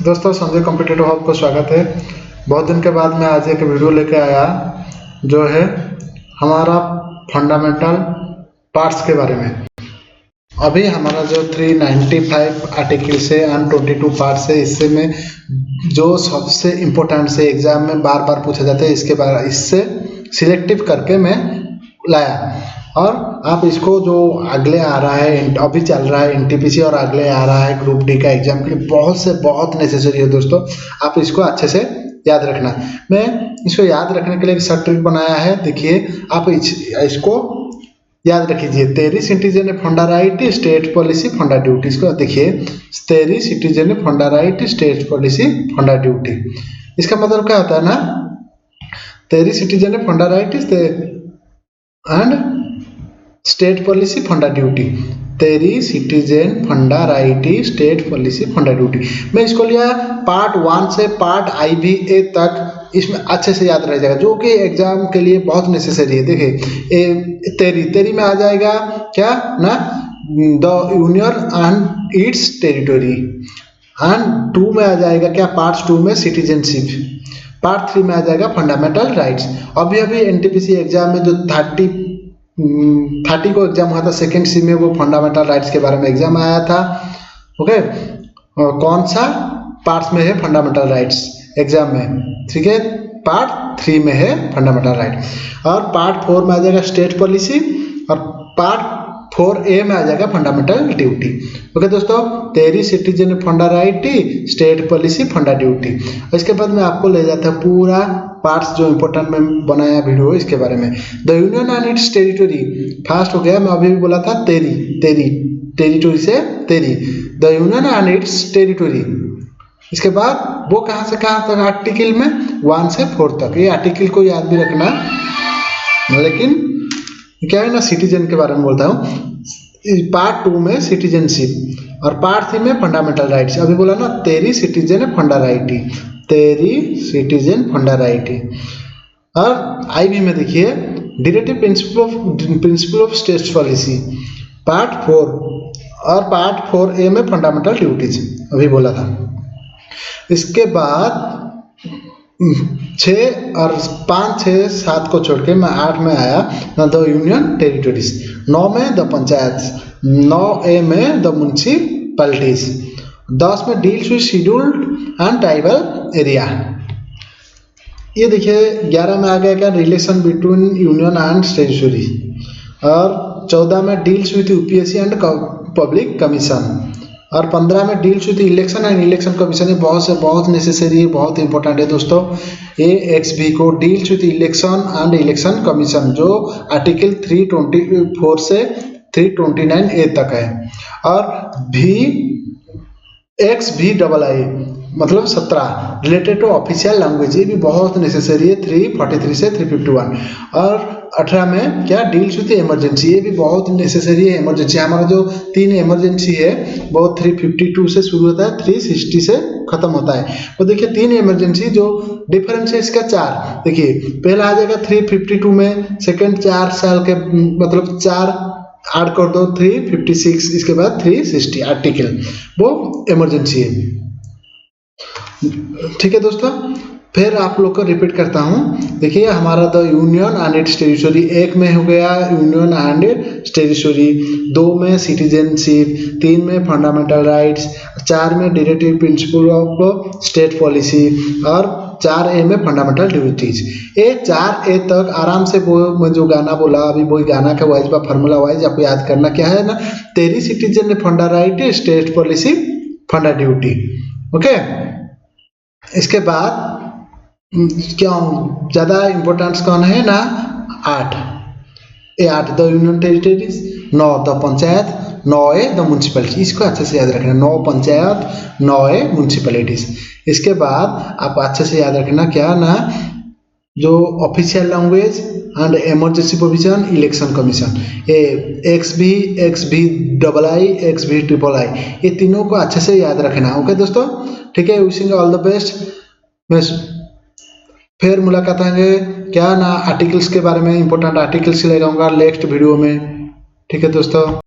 दोस्तों, Sanjay competitive hub को स्वागत है। बहुत दिन के बाद मैं आज एक वीडियो लेके आया जो है हमारा फंडामेंटल पार्ट्स के बारे में। अभी हमारा जो 395 आर्टिकल्स है एंड 22 पार्ट्स है, इससे में जो सबसे इम्पोर्टेंट से एग्जाम में बार बार पूछा जाता है, इसके बारे इससे सिलेक्टिव करके मैं लाया। और आप इसको जो अगले आ रहा है, अभी चल रहा है एनटीपीसी और अगले आ रहा है ग्रुप डी का एग्जाम के लिए बहुत नेसेसरी है दोस्तों। आप इसको अच्छे से याद रखना। मैं इसको याद रखने के लिए एक सब ट्रिक बनाया है, देखिए आप इसको याद रखिए। 13 सिटीजन फंडा राइट स्टेट पॉलिसी फंडा ड्यूटी। इसको देखिए, 13 सिटीजन फंडा राइट स्टेट पॉलिसी फंडा ड्यूटी। इसका मतलब क्या होता है ना, 13 सिटीजन फंडा राइट एंड स्टेट पॉलिसी फंडा ड्यूटी। 13 सिटीजन फंडा राइट स्टेट पॉलिसी फंडा ड्यूटी। मैं इसको लिया पार्ट 1 से पार्ट IBA तक, इसमें अच्छे से याद रह जाएगा, जो कि एग्जाम के लिए बहुत नेसेसरी है। देखिए 13 में आ जाएगा क्या ना, the union and it's territory. And 2 में आ जाएगा क्या, पार्ट 2 में सिटीजनशिप। पार्ट 3 में आ जाएगा फंडामेंटल राइट्स। अभी एनटीपीसी एग्जाम में जो 30 को एग्जाम हुआ था, सेकेंड सी में वो फंडामेंटल राइट्स के बारे में एग्जाम आया था। ओके, कौन सा पार्ट्स में है फंडामेंटल राइट्स एग्जाम में, ठीक है, पार्ट 3 में है फंडामेंटल राइट। और पार्ट 4 में आ जाएगा स्टेट पॉलिसी और पार्ट 4A में आ जाएगा फंडामेंटल ड्यूटी। ओके दोस्तों, 13 सिटीजन फंडा राइट स्टेट पॉलिसी फंडा ड्यूटी। इसके बाद में आपको ले जाता है पूरा पार्ट्स जो इंपॉर्टेंट में बनाया वीडियो है इसके बारे में। The union and it's territory fast हो गया, मैं अभी भी बोला था टेरिटरी से 13, the union and it's territory. इसके बाद वो कहाँ से कहाँ तक, आर्टिकल में 1 से 4 तक। ये आर्टिकल को याद भी रखना, लेकिन क्या है ना, सिटीजन के बारे में बोलता हूँ। पार्ट 2 में सिटीजनशिप और पार्ट 3 में फंडामेंटल राइट्स। अभी बोला ना 13 सिटीजन फंडा राइट, 13 सिटीजन फंडा राइट। और IB में देखिए directive principle of state policy part 4 और पार्ट 4A में फंडामेंटल ड्यूटीज अभी बोला था। इसके बाद 6 और 5, 6, 7 को छोड़ के मैं 8 में आया ना, द यूनियन टेरिटरीज। 9 में द पंचायत, 9A में द म्युनिसिपैलिटीज। 10 में deals with scheduled and tribal area. ये देखिए 11 में आ गया क्या, relation between union and territory. और 14 में deals with UPSC and public commission. और 15 में deals with election and election commission. ये बहुत नेसेसरी है, बहुत इंपॉर्टेंट है दोस्तों। AXB को deals with election and election commission, जो आर्टिकल 324 से 329A तक है। और XBII मतलब 17 रिलेटेड टू ऑफिशियल लैंग्वेज, ये भी बहुत नेसेसरी है, 343 से 351। और 18 में क्या, डील्स विद इमरजेंसी, ये भी बहुत नेसेसरी है। इमरजेंसी हमारा जो 3 इमरजेंसी है वो 352 से शुरू होता है, 360 से खत्म होता है। तो देखिए 3 इमरजेंसी जो डिफरेंस है इसका 4। देखिए पहला आ जाएगा 352 में, सेकंड 4 साल के मतलब 4 ऐड कर दो 356, इसके बाद 360 आर्टिकल, वो इमरजेंसी है। ठीक है दोस्तों, फिर आप लोग को रिपीट करता हूँ। देखिए हमारा the union and it's territory, 1 में हो गया यूनियन एंड इट्स टेरिटरी, 2 में सिटीजनशिप, 3 में फंडामेंटल राइट्स, 4 में directive principle of state policy और 4A में फंडामेंटल ड्यूटीज। ये 4A तक आराम से वो मैं जो गाना बोला अभी, वही गाना का वाइज बा फार्मूला वाइज आपको याद करना क्या है ना, 13 सिटीजन ने फंडा राइट स्टेट पॉलिसी फंडा ड्यूटी। ओके, इसके बाद क्यों ज़्यादा इम्पोर्टेंस कौन है ना, 8 the union territories, 9 the panchayat, 9A the municipality. इसको अच्छे से याद रखना, 9 पंचायत, 9A म्युनिसिपैलिटीज। इसके बाद आप अच्छे से याद रखना क्या ना, जो official language and emergency provision election commission, ये XBII, XBIII, ये तीनों को अच्छे से याद रखना। ओके दोस्तों, ठीक है, विशिंग ऑल द बेस्ट। मैं फिर मुलाकात होंगे क्या ना, आर्टिकल्स के बारे में, इंपॉर्टेंट आर्टिकल्स ले जाऊंगा नेक्स्ट वीडियो में। ठीक है दोस्तों।